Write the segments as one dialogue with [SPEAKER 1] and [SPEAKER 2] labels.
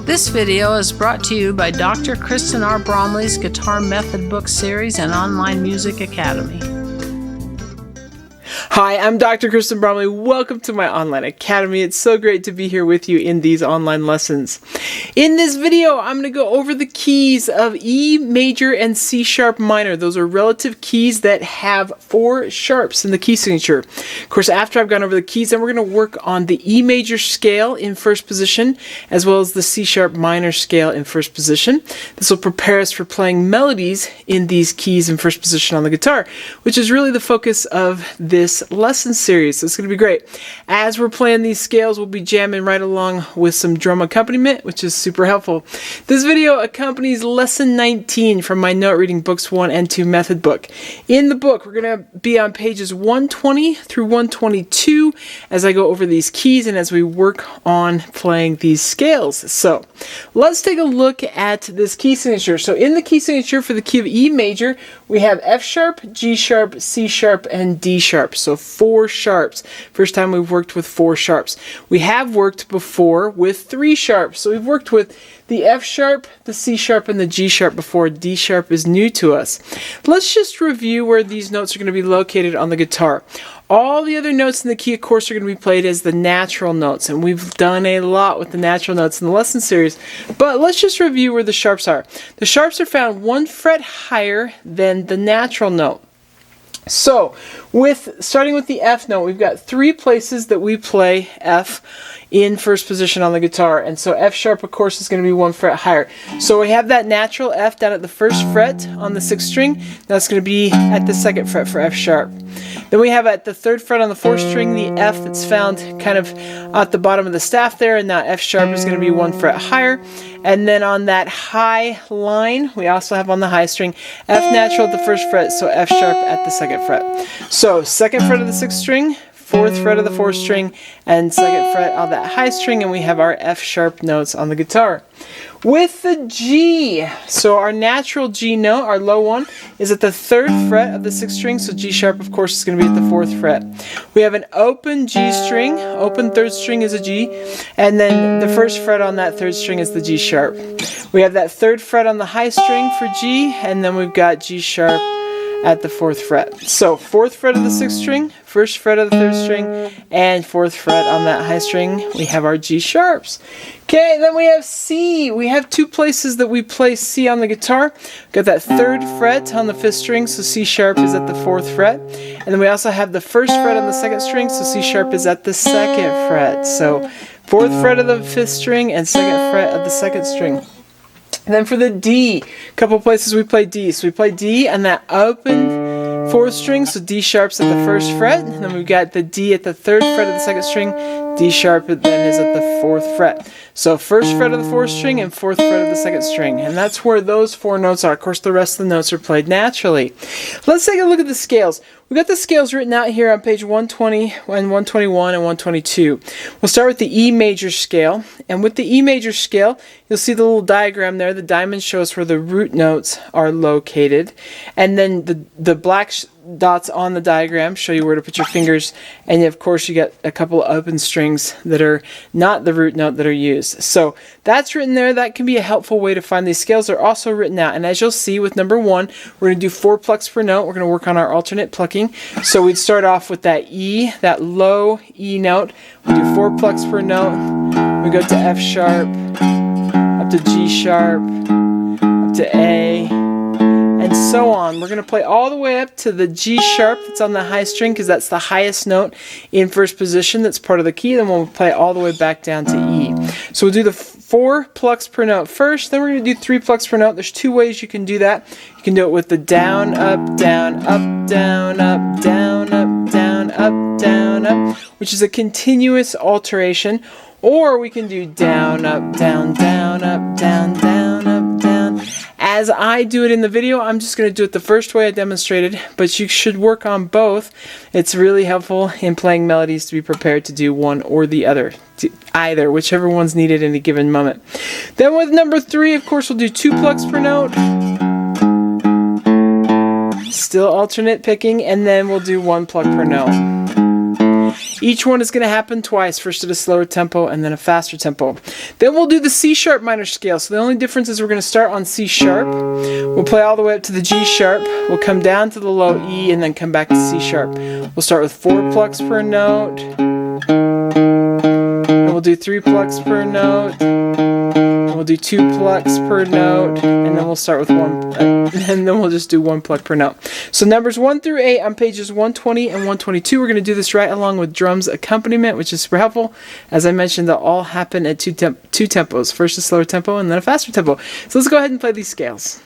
[SPEAKER 1] This video is brought to you by Dr. Kristen R. Bromley's Guitar Method Book Series and Online Music Academy.
[SPEAKER 2] Hi, I'm Dr. Kristen Bromley. Welcome to my online academy. It's so great to be here with you in these online lessons. In this video, I'm going to go over the keys of E major and C sharp minor. Those are relative keys that have 4 sharps in the key signature. Of course, after I've gone over the keys, then we're going to work on the E major scale in first position, as well as the C sharp minor scale in first position. This will prepare us for playing melodies in these keys in first position on the guitar, which is really the focus of this lesson series. So it's going to be great. As we're playing these scales, we'll be jamming right along with some drum accompaniment, which is super helpful. This video accompanies lesson 19 from my note reading books 1 and 2 method book. In the book, we're going to be on pages 120 through 122 as I go over these keys and as we work on playing these scales. So let's take a look at this key signature. So in the key signature for the key of E major, we have F sharp, G sharp, C sharp, and D sharp. So 4 sharps. First time we've worked with 4 sharps. We have worked before with 3 sharps. So we've worked with the F sharp, the C sharp, and the G sharp before. D sharp is new to us. Let's just review where these notes are going to be located on the guitar. All the other notes in the key, of course, are going to be played as the natural notes, and we've done a lot with the natural notes in the lesson series. But let's just review where the sharps are. The sharps are found 1 fret higher than the natural note. So, starting with the F note, we've got 3 places that we play F in first position on the guitar. And so F sharp, of course, is going to be 1 fret higher. So we have that natural F down at the 1st fret on the 6th string. That's going to be at the 2nd fret for F sharp. Then we have at the 3rd fret on the 4th string the F that's found kind of at the bottom of the staff there, and now F sharp is going to be 1 fret higher. And then on that high line, we also have on the high string F natural at the 1st fret, so F sharp at the 2nd fret. So 2nd fret of the 6th string, 4th fret of the 4th string, and 2nd fret on that high string, and we have our F sharp notes on the guitar. With the G, so our natural G note, our low one, is at the 3rd fret of the 6th string, so G sharp, of course, is going to be at the 4th fret. We have an open G string, open 3rd string is a G, and then the 1st fret on that 3rd string is the G sharp. We have that 3rd fret on the high string for G, and then we've got G sharp at the 4th fret. So 4th fret of the 6th string, 1st fret of the 3rd string, and 4th fret on that high string, we have our G sharps. Okay, then we have C. We have 2 places that we play C on the guitar. We've got that 3rd fret on the 5th string, so C sharp is at the 4th fret. And then we also have the 1st fret on the 2nd string, so C sharp is at the 2nd fret. So 4th fret of the 5th string and 2nd fret of the 2nd string. And then for the D, a couple places we play D. So we play D on that open 4th string, so D sharp's at the 1st fret. And then we've got the D at the 3rd fret of the 2nd string. D sharp then is at the 4th fret. So 1st fret of the 4th string and 4th fret of the 2nd string. And that's where those 4 notes are. Of course, the rest of the notes are played naturally. Let's take a look at the scales. We've got the scales written out here on page 120 and 121 and 122. We'll start with the E major scale. And with the E major scale, you'll see the little diagram there. The diamond shows where the root notes are located. And then the black dots on the diagram show you where to put your fingers. And of course, you get a couple of open strings that are not the root note that are used. So that's written there. That can be a helpful way to find these scales. They're also written out. And as you'll see with number 1, we're going to do 4 plucks per note. We're going to work on our alternate plucking. So we'd start off with that E, that low E note. We do 4 plucks per note. We go to F sharp, up to G sharp, up to A, and so on. We're going to play all the way up to the G sharp that's on the high string because that's the highest note in first position. That's part of the key. Then we'll play all the way back down to E. So we'll do the 4 plucks per note first. Then we're going to do 3 plucks per note. There's 2 ways you can do that. You can do it with the down, up, down, up, down, up, down, up, down, up, down, up, which is a continuous alteration. Or we can do down, up, down, down, up, down, down, up, down. As I do it in the video, I'm just going to do it the first way I demonstrated, but you should work on both. It's really helpful in playing melodies to be prepared to do one or the other. Either, whichever one's needed in a given moment. Then with number 3, of course, we'll do 2 plucks per note. Still alternate picking, and then we'll do 1 pluck per note. Each one is going to happen twice, first at a slower tempo and then a faster tempo. Then we'll do the C sharp minor scale. So the only difference is we're going to start on C sharp. We'll play all the way up to the G sharp. We'll come down to the low E and then come back to C sharp. We'll start with 4 plucks per note. And we'll do 3 plucks per note. We'll do 2 plucks per note, and then we'll start with 1, and then we'll just do 1 pluck per note. So numbers 1 through 8 on pages 120 and 122, we're going to do this right along with drums accompaniment, which is super helpful. As I mentioned, they'll all happen at two tempos, first a slower tempo and then a faster tempo. So let's go ahead and play these scales.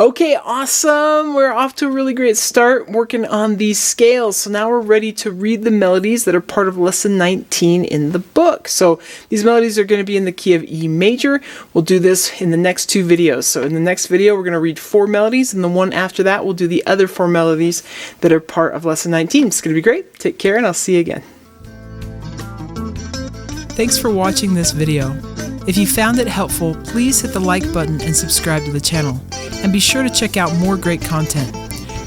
[SPEAKER 2] Okay, awesome. We're off to a really great start working on these scales. So now we're ready to read the melodies that are part of lesson 19 in the book. So these melodies are going to be in the key of E major. We'll do this in the next 2 videos. So in the next video, we're going to read 4 melodies, and the one after that, we'll do the other 4 melodies that are part of lesson 19. It's going to be great. Take care, and I'll see you again.
[SPEAKER 3] Thanks for watching this video. If you found it helpful, please hit the like button and subscribe to the channel. And be sure to check out more great content.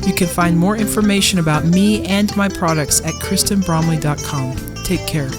[SPEAKER 3] You can find more information about me and my products at KristenBromley.com. Take care.